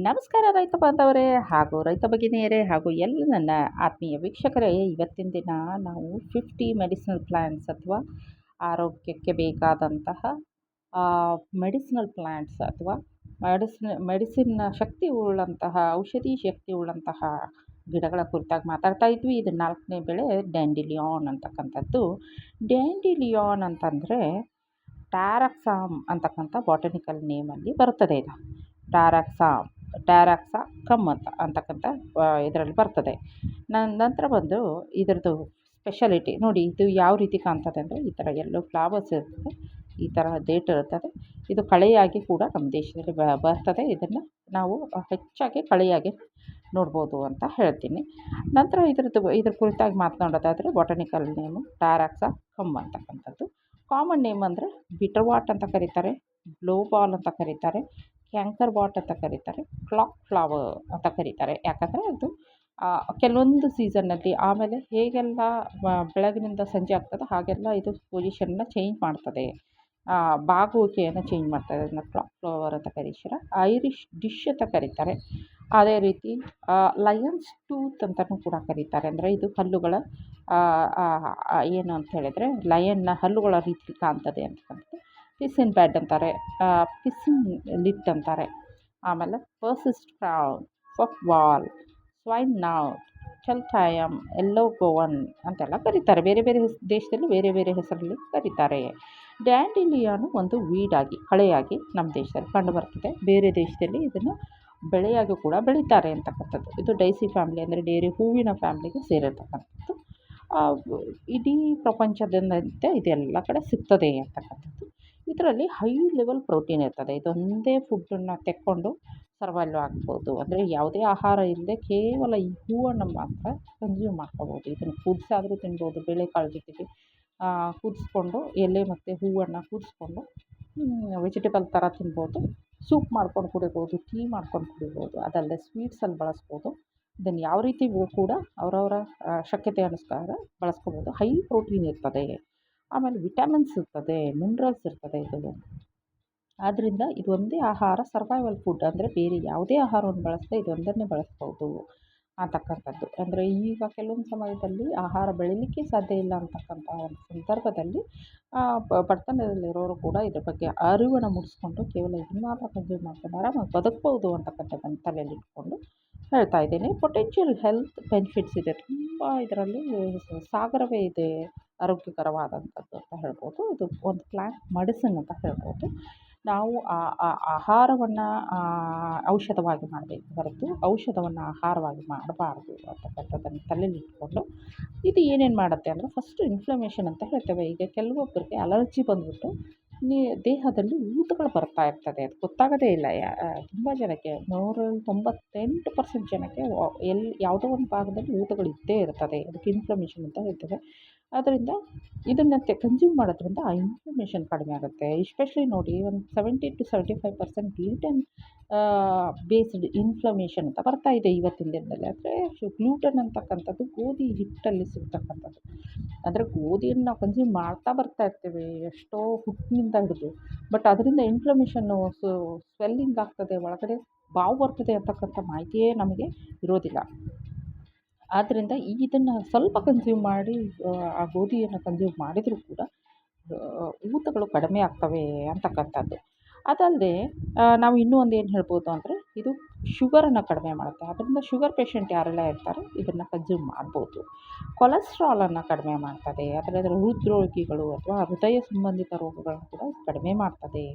ನಮಸ್ಕಾರ ರೈತ ಬಾಂಧವರೇ ಹಾಗೂ ರೈತ ಭಗಿನಿಯರೇ ಹಾಗೂ ಎಲ್ಲ ನನ್ನ ಆತ್ಮೀಯ ವೀಕ್ಷಕರೇ, ಇವತ್ತಿನ ದಿನ ನಾವು 50 ಮೆಡಿಸಿನಲ್ ಪ್ಲಾಂಟ್ಸ್ ಅಥವಾ ಆರೋಗ್ಯಕ್ಕೆ ಬೇಕಾದಂತಹ ಮೆಡಿಸಿನಲ್ ಪ್ಲಾಂಟ್ಸ್ ಅಥವಾ ಮೆಡಿಸಿನ್ ಶಕ್ತಿ ಉಳ್ಳಂತಹ ಔಷಧಿ ಶಕ್ತಿ ಉಳ್ಳಂತಹ ಗಿಡಗಳ ಕುರಿತಾಗಿ ಮಾತಾಡ್ತಾ ಇದ್ವಿ. ಇದು 4ನೇ ಬೆಳೆ ಡ್ಯಾಂಡಿಲಿಯಾನ್ ಅಂತಕ್ಕಂಥದ್ದು. ಡ್ಯಾಂಡಿಲಿಯಾನ್ ಅಂತಂದರೆ ಟ್ಯಾರಾಕ್ಸಾಮ್ ಅಂತಕ್ಕಂಥ ಬಾಟನಿಕಲ್ ನೇಮಲ್ಲಿ ಬರ್ತದೆ. ಇದು ಟ್ಯಾರಾಕ್ಸಾಮ್, ಟ್ಯಾರಾಕ್ಸಾ ಕಮ್ ಅಂತಕ್ಕಂಥ ಇದರಲ್ಲಿ ಬರ್ತದೆ. ನಂತರ ಬಂದು ಇದರದ್ದು ಸ್ಪೆಷಾಲಿಟಿ ನೋಡಿ, ಇದು ಯಾವ ರೀತಿ ಕಾಣ್ತದೆ ಅಂದರೆ ಈ ಥರ ಎಲ್ಲೋ ಫ್ಲವರ್ಸ್ ಇರ್ತದೆ, ಈ ಥರ ಡೇಟ್ ಇರ್ತದೆ. ಇದು ಕಳೆಯಾಗಿ ಕೂಡ ನಮ್ಮ ದೇಶದಲ್ಲಿ ಬರ್ತದೆ. ಇದನ್ನು ನಾವು ಹೆಚ್ಚಾಗಿ ಕಳೆಯಾಗಿ ನೋಡ್ಬೋದು ಅಂತ ಹೇಳ್ತೀನಿ. ನಂತರ ಇದ್ರ ಕುರಿತಾಗಿ ಮಾತನಾಡೋದಾದರೆ ಬಾಟನಿಕಲ್ ನೇಮು ಟ್ಯಾರಾಕ್ಸಾ ಕಮ್ ಅಂತಕ್ಕಂಥದ್ದು. ಕಾಮನ್ ನೇಮ್ ಅಂದರೆ ಬಿಟರ್ವಾಟ್ ಅಂತ ಕರೀತಾರೆ, ಬ್ಲೋ ಬಾಲ್ ಅಂತ ಕರೀತಾರೆ, ಕ್ಯಾಂಕರ್ ಬಾಟ್ ಅಂತ ಕರೀತಾರೆ, ಕ್ಲಾಕ್ ಫ್ಲವರ್ ಅಂತ ಕರೀತಾರೆ. ಯಾಕಂದರೆ ಅದು ಕೆಲವೊಂದು ಸೀಸನ್ನಲ್ಲಿ ಆಮೇಲೆ ಹೇಗೆಲ್ಲ ಬೆಳಗಿನಿಂದ ಸಂಜೆ ಆಗ್ತದೆ ಹಾಗೆಲ್ಲ ಇದು ಪೊಸಿಷನ್ನ ಚೇಂಜ್ ಮಾಡ್ತದೆ, ಬಾಗುವಿಕೆಯನ್ನು ಚೇಂಜ್ ಮಾಡ್ತದೆ. ಅದನ್ನು ಕ್ಲಾಕ್ ಫ್ಲವರ್ ಅಂತ ಕರೀತಾರೆ. ಐರಿಷ್ ಡಿಶ್ ಅಂತ ಕರೀತಾರೆ. ಅದೇ ರೀತಿ ಲಯನ್ಸ್ ಟೂತ್ ಅಂತಲೂ ಕೂಡ ಕರೀತಾರೆ. ಅಂದರೆ ಇದು ಹಲ್ಲುಗಳ ಏನು ಅಂತ ಹೇಳಿದರೆ ಲಯನ್ನ ಹಲ್ಲುಗಳ ರೀತಿ ಕಾಣ್ತದೆ ಅಂತಕ್ಕಂಥದ್ದು. ಪಿಸಿನ್ ಬ್ಯಾಡ್ ಅಂತಾರೆ, ಪಿಸಿನ್ ಲಿಟ್ ಅಂತಾರೆ. ಆಮೇಲೆ ಪರ್ಸಿಸ್ಟ್ ಕ್ರೌನ್, ಫಕ್ ವಾಲ್, ಸ್ವೈನ್ ನಾಟ್, ಚಲ್ಥಾಯಮ್, ಎಲ್ಲೋ ಗೋವನ್ ಅಂತೆಲ್ಲ ಕರೀತಾರೆ. ಬೇರೆ ಬೇರೆ ದೇಶದಲ್ಲಿ ಬೇರೆ ಬೇರೆ ಹೆಸರಲ್ಲಿ ಕರೀತಾರೆ. ಡ್ಯಾಂಡಿಲಿಯಾನು ಒಂದು ವೀಡಾಗಿ ಕಳೆಯಾಗಿ ನಮ್ಮ ದೇಶದಲ್ಲಿ ಕಂಡುಬರ್ತದೆ. ಬೇರೆ ದೇಶದಲ್ಲಿ ಇದನ್ನು ಬೆಳೆಯಾಗಿ ಕೂಡ ಬೆಳೀತಾರೆ ಅಂತಕ್ಕಂಥದ್ದು. ಇದು ಡೈಸಿ ಫ್ಯಾಮಿಲಿ ಅಂದರೆ ಡೇರಿ ಹೂವಿನ ಫ್ಯಾಮಿಲಿಗೆ ಸೇರಿರ್ತಕ್ಕಂಥದ್ದು. ಇಡೀ ಪ್ರಪಂಚದಂತೆ ಇದೆಲ್ಲ ಕಡೆ ಸಿಗ್ತದೆ ಅಂತಕ್ಕಂಥದ್ದು. ಇದರಲ್ಲಿ ಹೈ ಲೆವೆಲ್ ಪ್ರೋಟೀನ್ ಇರ್ತದೆ. ಇದೊಂದೇ ಫುಡ್ಡನ್ನು ತೆಕ್ಕೊಂಡು ಸರ್ವೈವ್ ಆಗ್ಬೋದು. ಅಂದರೆ ಯಾವುದೇ ಆಹಾರ ಇಲ್ಲದೆ ಕೇವಲ ಈ ಹೂವನ್ನು ಮಾತ್ರ ಕನ್ಸ್ಯೂಮ್ ಮಾಡ್ಕೋಬೋದು. ಇದನ್ನು ಕುದಿಸಾದರೂ ತಿನ್ಬೋದು, ಬೇಳೆಕಾಳು ಜೊತೆಗೆ ಕುದಿಸ್ಕೊಂಡು ಎಲೆ ಮತ್ತು ಹೂವನ್ನು ಕುದಿಸ್ಕೊಂಡು ವೆಜಿಟೇಬಲ್ ಥರ ತಿನ್ಬೋದು, ಸೂಪ್ ಮಾಡ್ಕೊಂಡು ಕುಡಿಬೋದು, ಟೀ ಮಾಡ್ಕೊಂಡು ಕುಡಿಬೋದು. ಅದಲ್ಲದೆ ಸ್ವೀಟ್ಸಲ್ಲಿ ಬಳಸ್ಬೋದು. ಇದನ್ನು ಯಾವ ರೀತಿ ಕೂಡ ಅವರವರ ಶಕ್ಯತೆ ಅನುಸಾರ ಬಳಸ್ಕೋಬೋದು. ಹೈ ಪ್ರೋಟೀನ್ ಇರ್ತದೆ, ಆಮೇಲೆ ವಿಟಮಿನ್ಸ್ ಇರ್ತದೆ, ಮಿನರಲ್ಸ್ ಇರ್ತದೆ ಇದು. ಆದ್ದರಿಂದ ಇದೊಂದೇ ಆಹಾರ ಸರ್ವೈವಲ್ ಫುಡ್. ಅಂದರೆ ಬೇರೆ ಯಾವುದೇ ಆಹಾರವನ್ನು ಬಳಸದೆ ಇದೊಂದನ್ನೇ ಬಳಸ್ಬೋದು ಅಂತಕ್ಕಂಥದ್ದು. ಅಂದರೆ ಈಗ ಕೆಲವೊಂದು ಸಮಯದಲ್ಲಿ ಆಹಾರ ಬೆಳೀಲಿಕ್ಕೆ ಸಾಧ್ಯ ಇಲ್ಲ ಅಂತಕ್ಕಂಥ ಒಂದು ಸಂದರ್ಭದಲ್ಲಿ ಬಡತನದಲ್ಲಿರೋರು ಕೂಡ ಇದ್ರ ಬಗ್ಗೆ ಅರಿವನ್ನು ಮೂಡಿಸ್ಕೊಂಡು ಕೇವಲ ಇದನ್ನು ಮಾತ್ರ ಕನ್ಸ್ಯೂಮ್ ಮಾಡ್ಕೊಂಡು ಆರಾಮಾಗಿ ಬದುಕ್ಬೋದು ಅಂತಕ್ಕಂಥದ್ದನ್ನು ತಲೆಯಲ್ಲಿ ಇಟ್ಕೊಂಡು ಹೇಳ್ತಾ ಇದ್ದೀನಿ. ಪೊಟೆನ್ಷಿಯಲ್ ಹೆಲ್ತ್ ಬೆನಿಫಿಟ್ಸ್ ಇದೆ ತುಂಬ ಇದರಲ್ಲಿ, ಸಾಗರವೇ ಇದೆ ಆರೋಗ್ಯಕರವಾದಂಥದ್ದು ಅಂತ ಹೇಳ್ಬೋದು. ಇದು ಒಂದು ಪ್ಲ್ಯಾಂಟ್ ಮೆಡಿಸಿನ್ ಅಂತ ಹೇಳ್ಬೋದು. ನಾವು ಆಹಾರವನ್ನು ಔಷಧವಾಗಿ ಮಾಡಬೇಕು ಹೊರತು ಔಷಧವನ್ನು ಆಹಾರವಾಗಿ ಮಾಡಬಾರ್ದು ಅಂತಕ್ಕಂಥದ್ದನ್ನು ತಲೆಯಲ್ಲಿ ಇಟ್ಕೊಂಡು ಇದು ಏನೇನು ಮಾಡುತ್ತೆ ಅಂದರೆ ಫಸ್ಟು ಇನ್ಫ್ಲಮೇಷನ್ ಅಂತ ಹೇಳ್ತೇವೆ. ಈಗ ಕೆಲವೊಬ್ಬರಿಗೆ ಅಲರ್ಜಿ ಬಂದುಬಿಟ್ಟು ದೇಹದಲ್ಲಿ ಊತಗಳು ಬರ್ತಾ ಇರ್ತದೆ, ಅದು ಗೊತ್ತಾಗೋದೇ ಇಲ್ಲ. ತುಂಬ ಜನಕ್ಕೆ 98% ಜನಕ್ಕೆ ಯಾವುದೋ ಒಂದು ಭಾಗದಲ್ಲಿ ಊತಗಳು ಇದ್ದೇ ಇರ್ತದೆ. ಅದಕ್ಕೆ ಇನ್ಫ್ಲಮೇಷನ್ ಅಂತ ಹೇಳ್ತೇವೆ. ಆದ್ದರಿಂದ ಇದನ್ನು ಕನ್ಸ್ಯೂಮ್ ಮಾಡೋದ್ರಿಂದ ಆ ಇನ್ಫ್ಲಮೇಷನ್ ಕಡಿಮೆ ಆಗುತ್ತೆ. ಎಸ್ಪೆಷಲಿ ನೋಡಿ, ಒಂದು 70 to 75% ಗ್ಲೂಟನ್ ಬೇಸ್ಡ್ ಇನ್ಫ್ಲಮೇಷನ್ ಅಂತ ಬರ್ತಾ ಇದೆ ಇವತ್ತಿನ ದಿನದಲ್ಲಿ. ಅಂದರೆ ಗ್ಲೂಟನ್ ಅಂತಕ್ಕಂಥದ್ದು ಗೋಧಿ ಹಿಟ್ಟಲ್ಲಿ ಸಿಗ್ತಕ್ಕಂಥದ್ದು. ಅಂದರೆ ಗೋಧಿಯನ್ನು ನಾವು ಕನ್ಸ್ಯೂಮ್ ಮಾಡ್ತಾ ಬರ್ತಾ ಇರ್ತೇವೆ ಎಷ್ಟೋ ಹುಟ್ಟಿನಿಂದ ಹಿಡಿದು, ಬಟ್ ಅದರಿಂದ ಇನ್ಫ್ಲಮೇಷನ್ನು ಸ್ವೆಲ್ಲಿಂಗ್ ಆಗ್ತದೆ, ಒಳಗಡೆ ಬಾವು ಬರ್ತದೆ ಅಂತಕ್ಕಂಥ ಮಾಹಿತಿಯೇ ನಮಗೆ ಇರೋದಿಲ್ಲ. ಆದ್ದರಿಂದ ಇದನ್ನು ಸ್ವಲ್ಪ ಕನ್ಸ್ಯೂಮ್ ಮಾಡಿ ಆ ಗೋಧಿಯನ್ನು ಕನ್ಸ್ಯೂಮ್ ಮಾಡಿದರೂ ಕೂಡ ಊತಗಳು ಕಡಿಮೆ ಆಗ್ತವೆ ಅಂತಕ್ಕಂಥದ್ದು. ಅದಲ್ಲದೆ ನಾವು ಇನ್ನೂ ಒಂದು ಏನು ಹೇಳ್ಬೋದು ಅಂದರೆ ಇದು ಶುಗರನ್ನು ಕಡಿಮೆ ಮಾಡುತ್ತೆ. ಅದರಿಂದ ಶುಗರ್ ಪೇಷಂಟ್ ಯಾರೆಲ್ಲ ಇರ್ತಾರೆ ಇದನ್ನು ಕನ್ಸ್ಯೂಮ್ ಮಾಡ್ಬೋದು. ಕೊಲೆಸ್ಟ್ರಾಲನ್ನು ಕಡಿಮೆ ಮಾಡ್ತದೆ. ಅದರ ಹೃದ್ರೋಗಿಗಳು ಅಥವಾ ಹೃದಯ ಸಂಬಂಧಿತ ರೋಗಗಳನ್ನು ಕೂಡ ಕಡಿಮೆ ಮಾಡ್ತದೆ.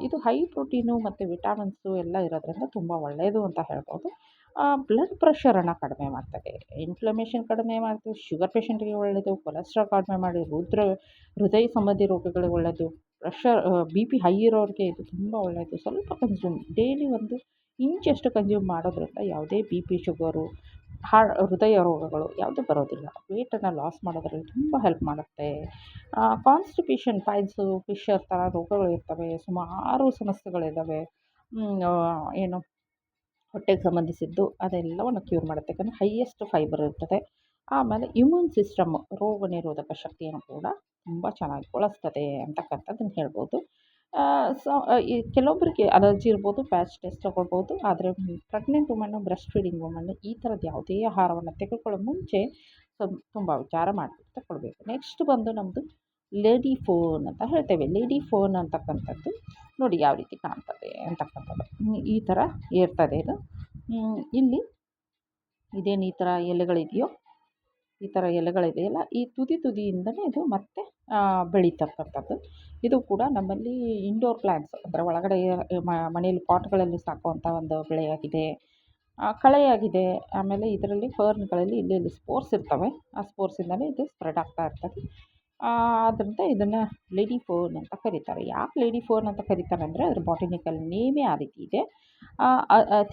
ಇದು ಹೈ ಪ್ರೋಟೀನು ಮತ್ತು ವಿಟಮಿನ್ಸು ಎಲ್ಲ ಇರೋದ್ರಿಂದ ತುಂಬ ಒಳ್ಳೆಯದು ಅಂತ ಹೇಳ್ಬೋದು. ಬ್ಲಡ್ ಪ್ರೆಷರನ್ನು ಕಡಿಮೆ ಮಾಡ್ತದೆ, ಇನ್ಫ್ಲಮೇಷನ್ ಕಡಿಮೆ ಮಾಡ್ತದೆ, ಶುಗರ್ ಪೇಷಂಟ್ಗೆ ಒಳ್ಳೆಯದು, ಕೊಲೆಸ್ಟ್ರಾಲ್ ಕಡಿಮೆ ಮಾಡಿ ಹೃದಯ ಸಂಬಂಧಿ ರೋಗಗಳಿಗೆ ಒಳ್ಳೆಯದು, BP ಹೈ ಇರೋರಿಗೆ ಇದು ತುಂಬ ಒಳ್ಳೆಯದು. ಸ್ವಲ್ಪ ಕನ್ಸ್ಯೂಮ್ ಡೈಲಿ 1 ಇಂಚಷ್ಟು ಕನ್ಸ್ಯೂಮ್ ಮಾಡೋದ್ರಿಂದ ಯಾವುದೇ BP, ಶುಗರು, ಹೃದಯ ರೋಗಗಳು ಯಾವುದೂ ಬರೋದಿಲ್ಲ. ವೇಟನ್ನು ಲಾಸ್ ಮಾಡೋದ್ರಲ್ಲಿ ತುಂಬ ಹೆಲ್ಪ್ ಮಾಡುತ್ತೆ. ಕಾನ್ಸ್ಟಿಪೇಷನ್, ಪೈಲ್ಸು, ಫಿಶರ್ ಥರ ರೋಗಗಳು ಇರ್ತವೆ, ಸುಮಾರು ಸಮಸ್ಯೆಗಳಿದ್ದಾವೆ. ಏನು ಹೊಟ್ಟೆಗೆ ಸಂಬಂಧಿಸಿದ್ದು ಅದೆಲ್ಲವನ್ನು ಕ್ಯೂರ್ ಮಾಡುತ್ತೆ. ಯಾಕಂದರೆ ಹೈಯೆಸ್ಟ್ ಫೈಬರ್ ಇರ್ತದೆ. ಆಮೇಲೆ ಇಮ್ಯೂನ್ ಸಿಸ್ಟಮ್, ರೋಗ ನಿರೋಧಕ ಶಕ್ತಿಯನ್ನು ಕೂಡ ತುಂಬ ಚೆನ್ನಾಗಿ ಬಳಸ್ತದೆ ಅಂತಕ್ಕಂಥದ್ದನ್ನು ಹೇಳ್ಬೋದು. ಸೊ ಈ ಕೆಲವೊಬ್ಬರಿಗೆ ಅಲರ್ಜಿ ಇರ್ಬೋದು, ಪ್ಯಾಚ್ ಟೆಸ್ಟ್ ತೊಗೊಳ್ಬೋದು. ಆದರೆ pregnant woman, breast feeding woman ಈ ಥರದ್ದು ಯಾವುದೇ ಆಹಾರವನ್ನು ತೆಗೆದುಕೊಳ್ಳೋ ಮುಂಚೆ ತುಂಬ ವಿಚಾರ ಮಾಡಿಬಿಟ್ಟು ತಗೊಳ್ಬೇಕು. ನೆಕ್ಸ್ಟ್ ಬಂದು ನಮ್ಮದು ಲೇಡಿ ಫೋನ್ ಅಂತ ಹೇಳ್ತೇವೆ. ಲೇಡಿ ಫೋನ್ ಅಂತಕ್ಕಂಥದ್ದು ನೋಡಿ ಯಾವ ರೀತಿ ಕಾಣ್ತದೆ ಅಂತಕ್ಕಂಥದ್ದು. ಈ ಥರ ಇರ್ತದೆ ಇದು. ಇಲ್ಲಿ ಇದೇನು ಈ ಥರ ಎಲೆಗಳಿದೆಯೋ, ಈ ಥರ ಎಲೆಗಳಿದೆಯಲ್ಲ, ಈ ತುದಿಯಿಂದನೇ ಇದು ಮತ್ತೆ ಬೆಳೀತಕ್ಕಂಥದ್ದು. ಇದು ಕೂಡ ನಮ್ಮಲ್ಲಿ ಇಂಡೋರ್ ಪ್ಲ್ಯಾಂಟ್ಸ್ ಅಂದರೆ ಒಳಗಡೆ ಮನೆಯಲ್ಲಿ ಪಾಟ್ಗಳಲ್ಲಿ ಸಾಕುವಂಥ ಒಂದು ಬೆಳೆಯಾಗಿದೆ, ಕಳೆಯಾಗಿದೆ. ಆಮೇಲೆ ಇದರಲ್ಲಿ ಫರ್ನ್ಗಳಲ್ಲಿ ಇಲ್ಲಿ ಸ್ಪೋರ್ಸ್ ಇರ್ತವೆ. ಆ ಸ್ಪೋರ್ಸಿಂದಲೇ ಇದು ಸ್ಪ್ರೆಡ್ ಆಗ್ತಾ ಇರ್ತದೆ. ಆದ್ದರಿಂದ ಇದನ್ನು ಲೇಡಿ ಫೋನ್ ಅಂತ ಕರೀತಾರೆ. ಯಾಕೆ ಲೇಡಿ ಫೋನ್ ಅಂತ ಕರೀತಾರೆ ಅಂದರೆ ಅದ್ರ ಬಾಟನಿಕಲ್ ನೇಮೇ ಆ ರೀತಿ ಇದೆ.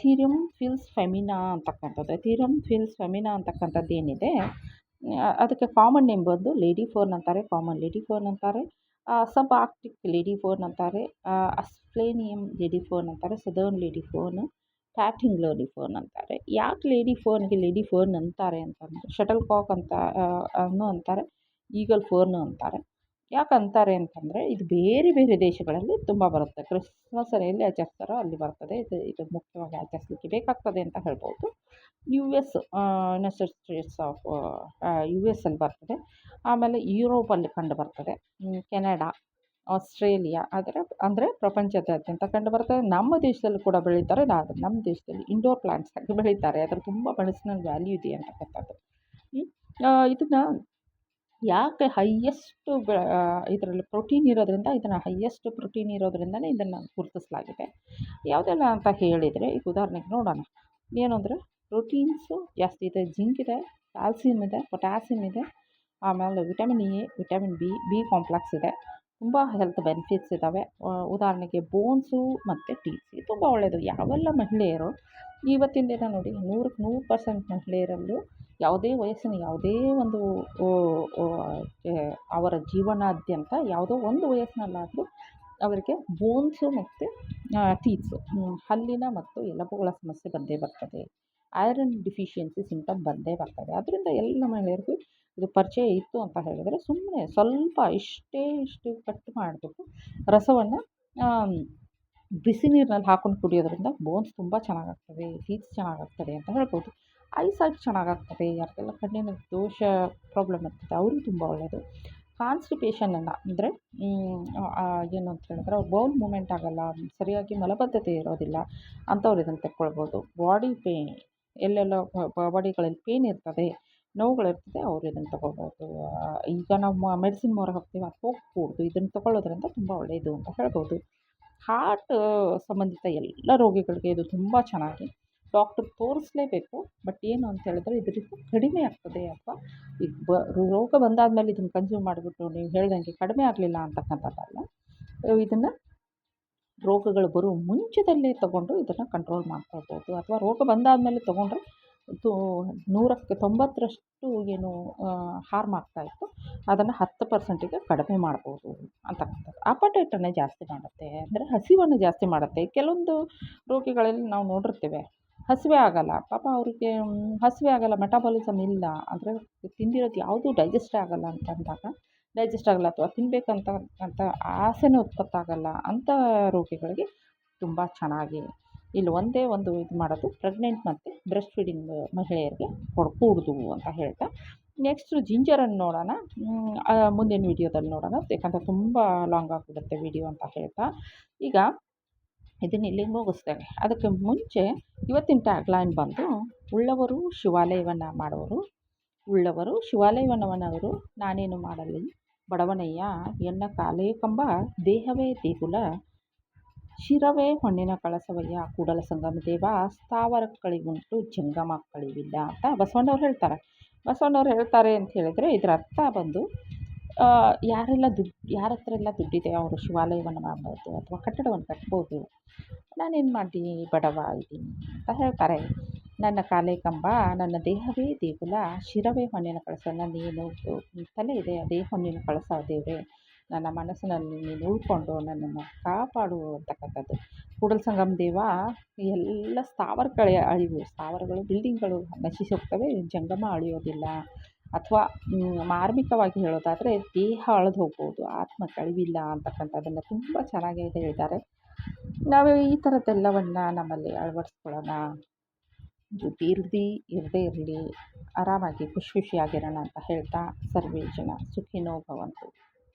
ಥೀರಿಯಮ್ ಫಿಲ್ಸ್ ಫೆಮಿನಾ ಅಂತಕ್ಕಂಥದ್ದು. ಥೀರಿಯಮ್ ಫಿಲ್ಸ್ ಫೆಮಿನಾ ಅಂತಕ್ಕಂಥದ್ದು ಏನಿದೆ, ಅದಕ್ಕೆ ಕಾಮನ್ ನೇಮ್ ಬಂದು ಲೇಡಿ ಫೋನ್ ಅಂತಾರೆ, ಕಾಮನ್ ಲೇಡಿ ಫೋನ್ ಅಂತಾರೆ, ಸಬ್ ಆರ್ಕ್ಟಿಕ್ ಲೇಡಿ ಫೋನ್ ಅಂತಾರೆ, ಅಸ್ಪ್ಲೇನಿಯಮ್ ಲೇಡಿ ಫೋನ್ ಅಂತಾರೆ, southern lady phone, tatting lady phone ಅಂತಾರೆ. ಯಾಕೆ ಲೇಡಿ ಫೋನ್ಗೆ ಲೇಡಿ ಫೋನ್ ಅಂತಾರೆ ಅಂತಂದರೆ, ಶಟಲ್ ಕಾಕ್ ಅಂತ ಅಂತಾರೆ, ಈಗಲ್ ಫೋನ್ ಅಂತಾರೆ. ಯಾಕೆ ಅಂತಾರೆ ಅಂತಂದರೆ ಇದು ಬೇರೆ ಬೇರೆ ದೇಶಗಳಲ್ಲಿ ತುಂಬ ಬರುತ್ತೆ. ಕ್ರಿಸ್ಮಸನ್ನು ಎಲ್ಲಿ ಆಚರಿಸ್ತಾರೋ ಅಲ್ಲಿ ಬರ್ತದೆ. ಇದು ಮುಖ್ಯವಾಗಿ ಆಚರಿಸಲಿಕ್ಕೆ ಬೇಕಾಗ್ತದೆ ಅಂತ ಹೇಳ್ಬೋದು. US United States of US ಅಲ್ಲಿ ಬರ್ತದೆ. ಆಮೇಲೆ ಯುರೋಪಲ್ಲಿ ಕಂಡು ಬರ್ತದೆ, ಕೆನಡಾ, ಆಸ್ಟ್ರೇಲಿಯಾ ಅಂದರೆ ಪ್ರಪಂಚದಾದ್ಯಂತ ಕಂಡು ಬರ್ತದೆ. ನಮ್ಮ ದೇಶದಲ್ಲಿ ಕೂಡ ಬೆಳೀತಾರೆ. ನಮ್ಮ ದೇಶದಲ್ಲಿ ಇಂಡೋರ್ ಪ್ಲಾಂಟ್ಸ್ ಆಗಿ ಬೆಳೀತಾರೆ. ಅದರ ತುಂಬ ಮೆಡಿಸಿನಲ್ ವ್ಯಾಲ್ಯೂ ಇದೆ ಅಂತಕ್ಕಂಥದ್ದು. ಇದನ್ನು ಯಾಕೆ ಹೈಯೆಸ್ಟು ಇದರಲ್ಲಿ ಪ್ರೋಟೀನ್ ಇರೋದ್ರಿಂದ, ಇದನ್ನು ಹೈಯೆಸ್ಟ್ ಪ್ರೋಟೀನ್ ಇರೋದ್ರಿಂದನೇ ಇದನ್ನು ಗುರುತಿಸಲಾಗಿದೆ. ಯಾವುದೆಲ್ಲ ಅಂತ ಹೇಳಿದರೆ, ಈಗ ಉದಾಹರಣೆಗೆ ನೋಡೋಣ. ಏನು ಅಂದರೆ ಪ್ರೋಟೀನ್ಸು ಜಾಸ್ತಿ ಇದೆ, ಜಿಂಕ್ ಇದೆ, ಕ್ಯಾಲ್ಸಿಯಮ್ ಇದೆ, ಪೊಟ್ಯಾಸಿಯಮ್ ಇದೆ, ಆಮೇಲೆ vitamin A, vitamin B complex ಇದೆ. ತುಂಬ ಹೆಲ್ತ್ ಬೆನಿಫಿಟ್ಸ್ ಇದ್ದಾವೆ. ಉದಾಹರಣೆಗೆ ಬೋನ್ಸು ಮತ್ತು ಟೀತ್ಸ್ಗೆ ತುಂಬ ಒಳ್ಳೆಯದು. ಯಾವೆಲ್ಲ ಮಹಿಳೆಯರು ಇವತ್ತಿನ ದಿನ ನೋಡಿ 100% ಮಹಿಳೆಯರಲ್ಲೂ ಯಾವುದೇ ವಯಸ್ಸಿನ ಯಾವುದೇ ಒಂದು ಅವರ ಜೀವನಾದ್ಯಂತ ಯಾವುದೋ ಒಂದು ವಯಸ್ಸಿನಲ್ಲಾದರೂ ಅವರಿಗೆ ಬೋನ್ಸು ಮತ್ತು ಟೀತ್ಸು, ಹಲ್ಲಿನ ಮತ್ತು ಎಲುಬುಗಳ ಸಮಸ್ಯೆ ಬಂದೇ ಬರ್ತದೆ. ಐರನ್ ಡಿಫಿಷಿಯನ್ಸಿ ಸಿಂಪ್ಟಮ್ ಬಂದೇ ಬರ್ತದೆ. ಅದರಿಂದ ಎಲ್ಲ ಮಹಿಳೆಯರಿಗೂ ಇದು ಪರಿಚಯ ಇತ್ತು ಅಂತ ಹೇಳಿದರೆ, ಸುಮ್ಮನೆ ಸ್ವಲ್ಪ ಇಷ್ಟು ಕಟ್ ಮಾಡಿಬಿಟ್ಟು ರಸವನ್ನು ಬಿಸಿ ನೀರಿನಲ್ಲಿ ಹಾಕ್ಕೊಂಡು ಕುಡಿಯೋದ್ರಿಂದ ಬೋನ್ಸ್ ತುಂಬ ಚೆನ್ನಾಗಾಗ್ತದೆ, ಟೀತ್ಸ್ ಚೆನ್ನಾಗಾಗ್ತದೆ ಅಂತ ಹೇಳ್ಬೋದು. ಐಸೈಟ್ ಚೆನ್ನಾಗಾಗ್ತದೆ. ಯಾರಿಗೆಲ್ಲ ಕಣ್ಣಿನ ದೋಷ ಪ್ರಾಬ್ಲಮ್ ಇರ್ತದೆ ಅವ್ರಿಗೆ ತುಂಬ ಒಳ್ಳೆಯದು. ಕಾನ್ಸ್ಟಿಪೇಷನನ್ನು ಅಂದರೆ ಏನು ಅಂತ ಹೇಳಿದ್ರೆ, ಬೌಲ್ ಮೂಮೆಂಟ್ ಆಗೋಲ್ಲ, ಸರಿಯಾಗಿ ಮಲಬದ್ಧತೆ ಇರೋದಿಲ್ಲ ಅಂಥವ್ರು ಇದನ್ನು ತೆಕ್ಕೊಳ್ಬೋದು. ಬಾಡಿ ಪೇಯ್ನ್, ಎಲ್ಲೆಲ್ಲೋ ಬಾಡಿಗಳಲ್ಲಿ ಪೇಯ್ನ್ ಇರ್ತದೆ, ನೋವುಗಳಿರ್ತದೆ, ಅವ್ರು ಇದನ್ನು ತೊಗೊಳ್ಬೋದು. ಈಗ ನಾವು ಮೆಡಿಸಿನ್ ಮೊರೆ ಹೋಗ್ತೀವಿ, ಅದು ಹೋಗ್ಕೂಡ್ದು. ಇದನ್ನು ತೊಗೊಳ್ಳೋದ್ರಿಂದ ತುಂಬ ಒಳ್ಳೆಯದು ಅಂತ ಹೇಳ್ಬೋದು. ಹಾರ್ಟ್ ಸಂಬಂಧಿತ ಎಲ್ಲ ರೋಗಿಗಳಿಗೆ ಇದು ತುಂಬ ಚೆನ್ನಾಗಿ ಡಾಕ್ಟ್ರ್ ತೋರಿಸಲೇಬೇಕು. ಬಟ್ ಏನು ಅಂತ ಹೇಳಿದ್ರೆ ಇದರಿಂದ ಕಡಿಮೆ ಆಗ್ತದೆ, ಅಥವಾ ಈಗ ರೋಗ ಬಂದಾದಮೇಲೆ ಇದನ್ನು ಕನ್ಸ್ಯೂಮ್ ಮಾಡಿಬಿಟ್ಟು ನೀವು ಹೇಳ್ದಂಗೆ ಕಡಿಮೆ ಆಗಲಿಲ್ಲ ಅಂತಕ್ಕಂಥದ್ದಲ್ಲ. ಇದನ್ನು ರೋಗಗಳು ಬರುವ ಮುಂಚೆದಲ್ಲೇ ತೊಗೊಂಡು ಇದನ್ನು ಕಂಟ್ರೋಲ್ ಮಾಡ್ಕೊಳ್ಬೋದು. ಅಥವಾ ರೋಗ ಬಂದಾದಮೇಲೆ ತೊಗೊಂಡ್ರೆ 100ಕ್ಕೆ 90ರಷ್ಟು ಏನು ಹಾರ್ಮ್ ಆಗ್ತಾಯಿತ್ತು ಅದನ್ನು 10%ಗೆ ಕಡಿಮೆ ಮಾಡ್ಬೋದು ಅಂತಕ್ಕಂಥದ್ದು. ಅಪಟೈಟನ್ನು ಜಾಸ್ತಿ ಮಾಡುತ್ತೆ, ಅಂದರೆ ಹಸಿವನ್ನು ಜಾಸ್ತಿ ಮಾಡುತ್ತೆ. ಕೆಲವೊಂದು ರೋಗಿಗಳಲ್ಲಿ ನಾವು ನೋಡಿರ್ತೇವೆ, ಹಸಿವೆ ಆಗೋಲ್ಲ ಪಾಪ, ಅವರಿಗೆ ಹಸಿವೆ ಆಗೋಲ್ಲ, ಮೆಟಾಬಾಲಿಸಮ್ ಇಲ್ಲ, ಅಂದರೆ ತಿಂದಿರೋದು ಯಾವುದೂ ಡೈಜೆಸ್ಟೇ ಆಗೋಲ್ಲ ಅಂತಂದಾಗ, ಡೈಜೆಸ್ಟ್ ಆಗೋಲ್ಲ ಅಥವಾ ತಿನ್ನಬೇಕಂತ ಆಸೆನೇ ಉತ್ಪತ್ತಾಗಲ್ಲ ಅಂಥ ರೋಗಿಗಳಿಗೆ ತುಂಬ ಚೆನ್ನಾಗಿ ಇಲ್ಲಿ ಒಂದೇ ಒಂದು ಇದು ಮಾಡೋದು, ಪ್ರೆಗ್ನೆಂಟ್ ಮತ್ತು ಬ್ರೆಸ್ಟ್ ಫೀಡಿಂಗ್ ಮಹಿಳೆಯರಿಗೆ ಕೊಡಕೂಡ್ದು ಅಂತ ಹೇಳ್ತಾ, ನೆಕ್ಸ್ಟು ಜಿಂಜರನ್ನು ನೋಡೋಣ. ಮುಂದಿನ ವೀಡಿಯೋದಲ್ಲಿ ನೋಡೋಣ, ಯಾಕಂದರೆ ತುಂಬ ಲಾಂಗ್ ಆಗಿಬಿಡುತ್ತೆ ವೀಡಿಯೋ ಅಂತ ಹೇಳ್ತಾ ಈಗ ಇದನ್ನು ಇಲ್ಲಿಗೆ ಮುಗಿಸ್ತೇನೆ. ಅದಕ್ಕೆ ಮುಂಚೆ ಇವತ್ತಿನ ಟ್ಯಾಗ್ಲೈನ್ ಬಂದು, ಉಳ್ಳವರು ಶಿವಾಲಯವನ್ನು ಮಾಡುವರು, ಉಳ್ಳವರು ಶಿವಾಲಯವನ್ನು ಮನವರು, ನಾನೇನು ಮಾಡಲಿ ಬಡವನಯ್ಯ, ಎನ್ನ ಕಾಲೇ ಕಂಬ ದೇಹವೇ ದೇಗುಲ, ಶಿರವೇ ಹೊನ್ನಿನ ಕಳಸವಯ್ಯ, ಕೂಡಲ ಸಂಗಮ ದೇವ, ಸ್ಥಾವರಕ್ಕಳಿಗುಂಟು ಜಂಗಮ ಕಳಿವಿಲ್ಲ ಅಂತ ಬಸವಣ್ಣವ್ರು ಹೇಳ್ತಾರೆ. ಬಸವಣ್ಣವ್ರು ಹೇಳ್ತಾರೆ ಅಂತ ಹೇಳಿದರೆ ಇದರ ಅರ್ಥ ಬಂದು, ಯಾರ ಹತ್ರ ಎಲ್ಲ ದುಡ್ಡಿದೆ ಅವರು ಶಿವಾಲಯವನ್ನು ಮಾಡ್ಬೋದು ಅಥವಾ ಕಟ್ಟಡವನ್ನು ಕಟ್ಬೋದು. ನಾನೇನು ಮಾಡ್ತೀನಿ, ಬಡವ ಇದ್ದೀನಿ ಅಂತ ಹೇಳ್ತಾರೆ. ನನ್ನ ಕಾಲೇ ಕಂಬ, ನನ್ನ ದೇಹವೇ ದೇಗುಲ, ಶಿರವೇ ಹೊನ್ನಿನ ಕಳಸ, ನನ್ನೇನು ತಲೆ ಇದೆ ಅದೇ ಹೊನ್ನಿನ ಕಳಸ ದೇವರೇ, ನನ್ನ ಮನಸ್ಸಿನಲ್ಲಿ ನೀನು ಉಳ್ಕೊಂಡು ನನ್ನನ್ನು ಕಾಪಾಡು ಅಂತಕ್ಕಂಥದ್ದು. ಕೂಡಲ ಸಂಗಮ ದೇವ, ಎಲ್ಲ ಸ್ಥಾವರಗಳೇ ಅಳಿವು, ಸ್ಥಾವರಗಳು ಬಿಲ್ಡಿಂಗ್ಗಳು ನಶಿಸಿ ಹೋಗ್ತವೆ, ಜಂಗಮ ಅಳಿಯೋದಿಲ್ಲ ಅಥವಾ ಮಾರ್ಮಿಕವಾಗಿ ಹೇಳೋದಾದರೆ ದೇಹ ಅಳ್ದು ಹೋಗ್ಬೋದು, ಆತ್ಮ ಕಳಿವಿಲ್ಲ ಅಂತಕ್ಕಂಥದ್ದನ್ನು ತುಂಬ ಚೆನ್ನಾಗಿ ಹೇಳಿದ್ದಾರೆ. ನಾವು ಈ ಥರದ್ದೆಲ್ಲವನ್ನು ನಮ್ಮಲ್ಲಿ ಅಳವಡಿಸ್ಕೊಳ್ಳೋಣ. ದುಡ್ಡು ಇರದೇ ಇರಲಿ, ಆರಾಮಾಗಿ ಖುಷಿಯಾಗಿರೋಣ ಅಂತ ಹೇಳ್ತಾ ಸರ್ವೇ ಜನ ಸುಖಿನೋ ಭವಂತು.